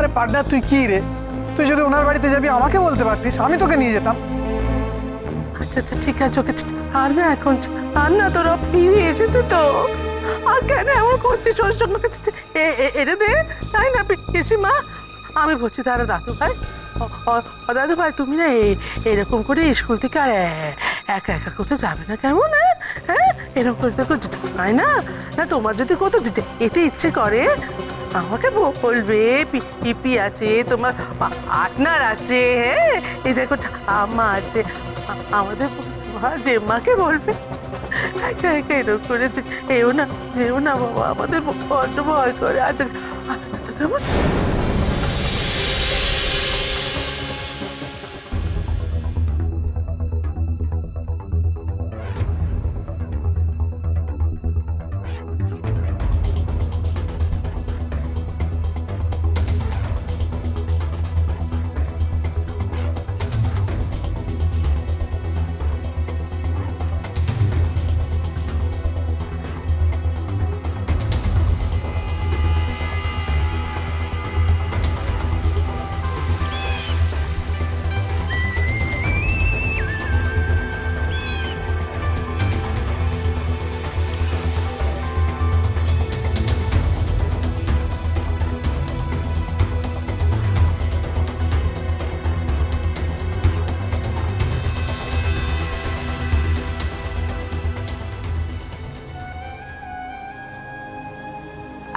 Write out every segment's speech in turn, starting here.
আরে পার্টনার তুই কি রে, তুই যদি ওনার বাড়িতে যাবি আমাকে বলতে পারতিস, আমি তোকে নিয়ে যেতাম। আচ্ছা আচ্ছা ঠিক আছে, ওকে আর না এখন আর না, তোরা ফিরে এসেছে তো আর কেন এমন করছিস ওর সঙ্গে? এনে দে, তাই না পিসিমা? আমি বলছি তারা দাদু ভাই, দাদু ভাই তুমি না এরকম করে স্কুল থেকে আর একা একা করতে যাবে না কেমন? হ্যাঁ এরকম করে দেখো হয় না, না তোমার যদি কোথাও যেতে এতে ইচ্ছে করে আমাকে বলবে, পিপি আছে, তোমার পার্টনার আছে, হ্যাঁ এই দেখো ঠাম্মা আছে, আমাদের জেম্মাকে বলবে একা একা এরকম করে এও না, যেও না বাবা, আমাদের বড্ড ভয় করে। আচ্ছা কেমন?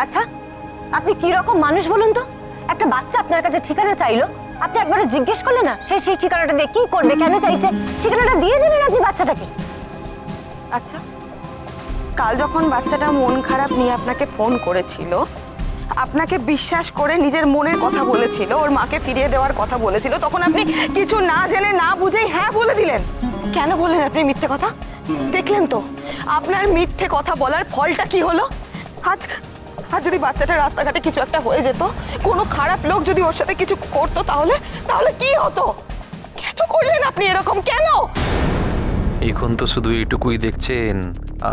আচ্ছা আপনি কি রকম মানুষ বলুন তো? একটা বাচ্চা আপনার কাছে ঠিকানা চাইলো, আপনি একবারে জিজ্ঞেস করলেন না সেই ঠিকানাটা দিয়ে কি করবে, কেন চাইছে? ঠিকানাটা দিয়ে দিলেন আপনি বাচ্চাটাকে। আচ্ছা কাল যখন বাচ্চাটা মন খারাপ নিয়ে আপনাকে ফোন করেছিল, আপনাকে বিশ্বাস করে নিজের মনের কথা বলেছিল, ওর মাকে ফিরিয়ে দেওয়ার কথা বলেছিল, তখন আপনি কিছু না জেনে না বুঝেই হ্যাঁ বলে দিলেন। কেন বললেন আপনি মিথ্যে কথা? দেখলেন তো আপনার মিথ্যে কথা বলার ফলটা কি হলো? আর যদি বাচ্চাটা রাস্তাঘাটে কিছু একটা হয়ে যেত, কোনো খারাপ লোক যদি ওর সাথে কিছু করতো, তাহলে তাহলে কি হতো? কেন করলেন আপনি এরকম? কেন? এখন তো শুধু এইটুকুই দেখছেন,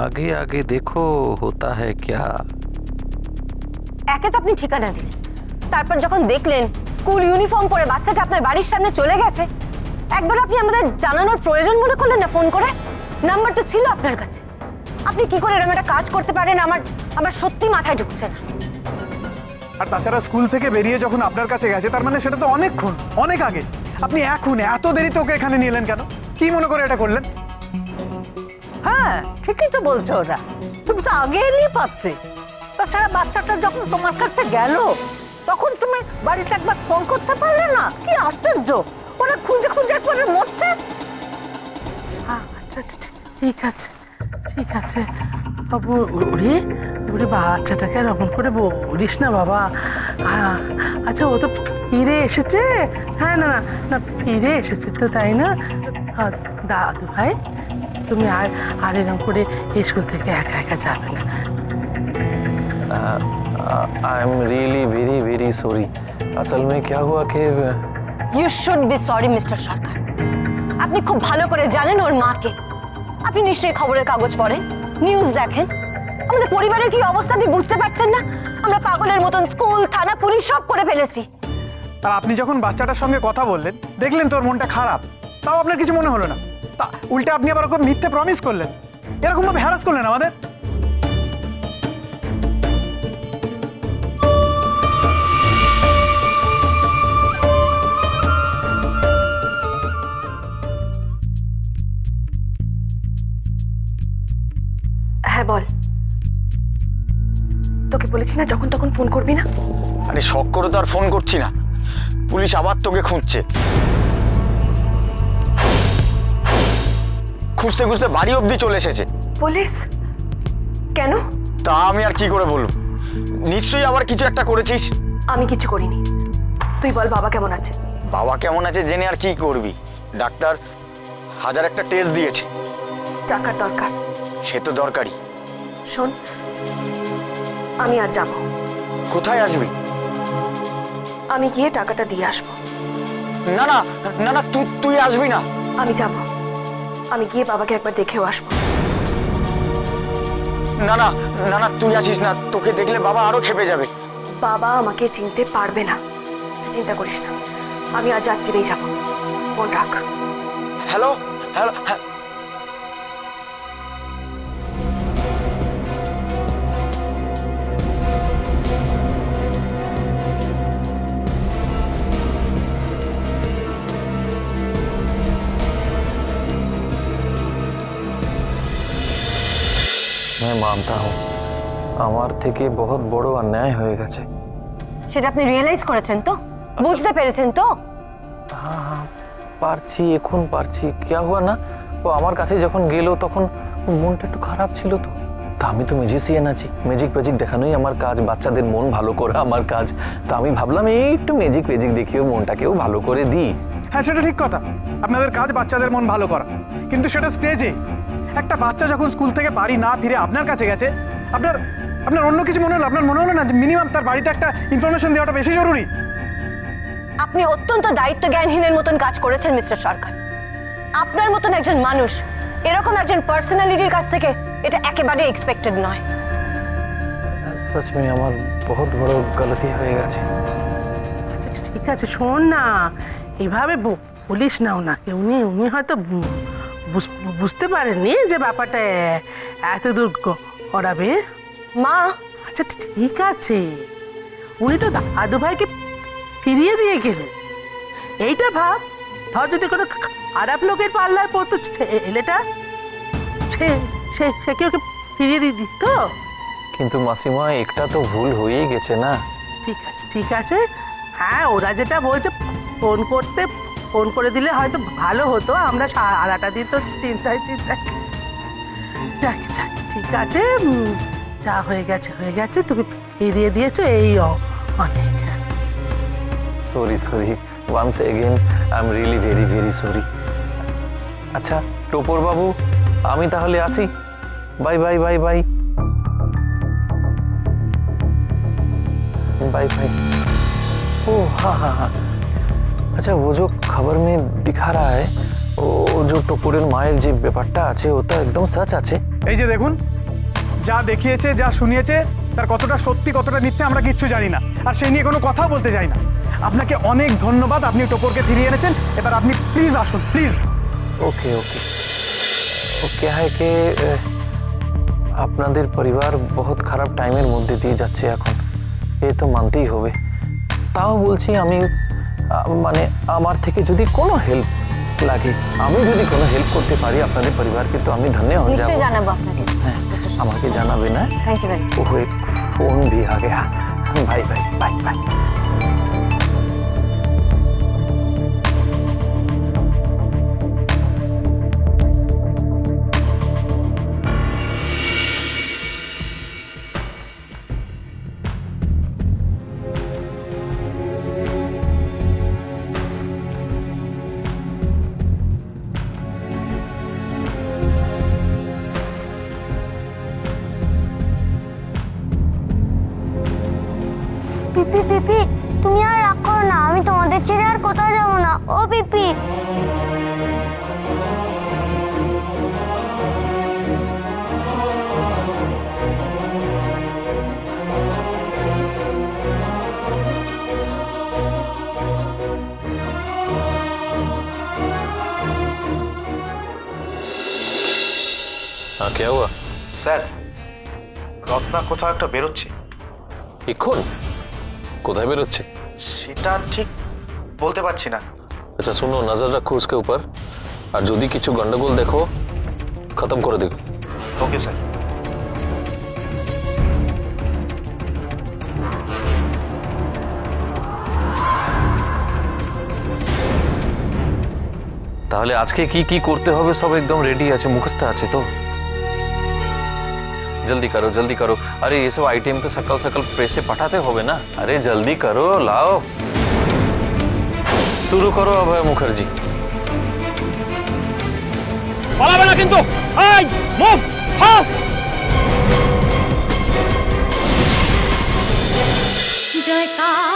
আগে আগে দেখো হতা হ্যায় ক্যা। একে তো আপনি ঠিকানা দিলেন, তারপর যখন দেখলেন স্কুল ইউনিফর্ম পরে বাচ্চাটা আপনার বাড়ির সামনে চলে গেছে, একবার আপনি আমাদের জানানোর প্রয়োজন মনে করলেন না ফোন করে? নাম্বার তো ছিল আপনার কাছে, আপনি কি করে এরকম একটা কাজ করতে পারেন আমার সত্যি মাথায় ঢুকছে না। আর তাছাড়া স্কুল থেকে বেরিয়ে যখন আপনার কাছে গেছে, তার মানে সেটা তো অনেকক্ষণ, অনেক আগে। আপনি এখন এত দেরিতে ওকে এখানে নিয়ে এলেন কেন? কি মনে করে এটা করলেন? হ্যাঁ ঠিকই তো বলছো, ওরা তুমি তো আগে এলেই পারতে। তাছাড়া বাচ্চাটা যখন তোমার কাছে গেল তখন তুমি বাড়িতে একবার ফোন করতে পারলে না? কি আশ্চর্য, ওরা খুঁজে খুঁজে করে মরছে। আচ্ছা ঠিক আছে ঠিক আছে বাবু, ওরে ওরে বাচ্চাটাকে এরকম করে বলিস না বাবা। আচ্ছা ও তো ফিরে এসেছে, হ্যাঁ না না না ফিরে এসেছে তো, তাই না? দাদু ভাই তুমি আর এরকম করে স্কুল থেকে একা একা যাবে না। I am really very very sorry. असल में क्या हुआ कि you should be sorry mister Sarkar. আপনি খুব ভালো করে জানেন ওর মাকে, আপনি নিশ্চয়ই খবরের কাগজ পড়েন, নিউজ দেখেন। আমাদের পরিবারের কি অবস্থা আপনি বুঝতে পারছেন না? আমরা পাগলের মতন স্কুল, থানা, পুলিশ সব করে ফেলেছি। আর আপনি যখন বাচ্চাটার সঙ্গে কথা বললেন, দেখলেন তোর মনটা খারাপ, তাও আপনার কিছু মনে হলো না। তা উল্টে আপনি আবার ওকে মিথ্যে প্রমিস করলেন, এরকম ভাবে হ্যারাস করলেন আমাদের। হ্যাঁ বল, তোকে বলেছি না যখন তখন ফোন করবি না। আরে শখ করে তো আর ফোন করছি না, পুলিশ আবার তোকে খুঁজছে। খুঁজতে খুঁজতে বাড়ি অবধি চলে এসেছে। পুলিশ কেন? তা আমি আর কি করে বলবো, নিশ্চয়ই আবার কিছু একটা করেছিস। আমি কিছু করিনি, তুই বল বাবা কেমন আছে? বাবা কেমন আছে জেনে আর কি করবি, ডাক্তার হাজার একটা টেস্ট দিয়েছে। টাকার দরকার। সে তো দরকারি। শোন, আমি আর যাব। কোথায় আসবি? আমি গিয়ে টাকাটা দিয়ে আসবো। না না না না, তুই আসবি না। আমি যাব, আমি গিয়ে বাবাকে একবার দেখেও আসবো। না না না না, তুই আসিস না, তোকে দেখলে বাবা আরো খেপে যাবে। বাবা আমাকে চিনতে পারবে না, চিন্তা করিস না, আমি আজ রাত্রিরেই যাবো, ফোন রাখ। হ্যালো হ্যালো হ্যাঁ मैं मानता हूँ আমার থেকে বহুত বড় অন্যায় হয়ে গেছে। সেটা আপনি রিয়েলাইজ করেছেন তো, বুঝতে পেরেছেন তো? হ্যাঁ হ্যাঁ পারছি, এখন পারছি। क्या हुआ না, ও আমার কাছে যখন গেল তখন মনটা একটু খারাপ ছিল তো। তা আমি তো ম্যাজিশিয়ান আছি, ম্যাজিক দেখানোই আমার কাজ, বাচ্চাদের মন ভালো করা আমার কাজ। তা আমি ভাবলাম এই একটু ম্যাজিক দেখিয়েও মনটাকেও ভালো করে দিই। হ্যাঁ, সেটা ঠিক কথা, আপনাদের কাজ বাচ্চাদের মন ভালো করা, কিন্তু সেটা স্টেজে। একটা বাচ্চা যখন স্কুল থেকে বাড়ি না ফিরে আপনার কাছে গেছে, আপনার আপনার অন্য কিছু মনে হলো? আপনার মনে হলো না যে মিনিমাম তার বাড়িতে একটা ইনফরমেশন দেওয়াটা বেশি জরুরি? আপনি অত্যন্ত দায়িত্ব জ্ঞানহীনের মতন কাজ করেছেন মিস্টার সরকার। আপনার মতন একজন মানুষ এরকম একজন পার্সোনালিটির কাছ থেকে এটা একেবারে এক্সপেক্টেড নয়। সচ মে আমার বহুত বড় গলতি হয়ে গেছে। আচ্ছা ঠিক আছে, শোন না, এইভাবে বলিস না ওনাকে। উনি হয়তো বুঝতে পারেননি যে ব্যাপারটা এত দূর করাবে। মা, আচ্ছা ঠিক আছে, উনি তো দাদু ভাইকে ফিরিয়ে দিয়ে গেলেন। এইটা ভাব, ধর যদি কোনো খারাপ লোকের পাল্লায় পড়তো ছেলেটা, সে কি ওকে ফিরিয়ে দিয়ে দিত? কিন্তু মাসিমা একটা তো ভুল হয়েই গেছে না। ঠিক আছে, হ্যাঁ ওরা যেটা বলছে ফোন করে দিলে হয়তো ভালো হতো। আমরা সারাটা দিন তো চিন্তায় যাক ঠিক আছে, যা হয়ে গেছে, তুমি ফিরিয়ে দিয়েছো, এই অনেক। Sorry once again I am really very very sorry. আচ্ছা টোপর বাবু, আমি তাহলে আসি। Bye bye bye bye bye bye. ओ हाँ, अच्छा वो जो खबर में दिखा रहा है वो जो टोपरेर माয়ের যে ব্যাপারটা আছে ওটা একদম সচ আছে। এই যে দেখুন, যা দেখিয়েছে, যা শুনিয়েছে, তার কতটা সত্যি কতটা মিথ্যে আমরা কিচ্ছু জানি না, আর সেই নিয়ে কোনো কথা বলতে চাই না। আপনাকে অনেক ধন্যবাদ, আপনি টোপরকে ফিরিয়ে এনেছেন। এবার আপনি প্লিজ আসুন, প্লিজ। ওকে ওকে। ও क्या है कि আপনাদের পরিবার বহুত খারাপ টাইমের মধ্যে দিয়ে যাচ্ছে এখন, এ তো মানতেই হবে। তাও বলছি আমি মানে আমার থেকে যদি কোনো হেল্প লাগে, আমি যদি কোনো হেল্প করতে পারি আপনাদের পরিবারকে, তো আমি ধন্য হয়ে যাব। নিশ্চয়ই জানাবো আপনাকে। হ্যাঁ, আমাকে জানাবে না? Thank you very much. वो एक फोन भी आ गया। Bye bye bye bye. পিপি পিপি, তুমি আর রাগ করো না, আমি তোমাদের ছেড়ে আর কোথাও যাবো না। ও পিপি। हाँ क्या हुआ? স্যার, রত্না কোথাও একটা বেরোচ্ছে। এখন কোথায় বেরোচ্ছে? সেটা ঠিক বলতে পারছি না। अच्छा सुनो, नजर रखो उसके ऊपर, और যদি কিছু গন্ডগোল দেখো খতম করে দেবো। Okay sir. তাহলে আজকে কি কি করতে হবে সব একদম রেডি আছে, মুখস্থ আছে তো? जल्दी करो। अरे ये सब आइटम तो सकल प्रेसे पठाते होगे ना। अरे जल्दी करो, लाओ, शुरू करो अभय मुखर्जी। পালাবে না কিন্তু। এই মুভ ফাস্ট। জয়কার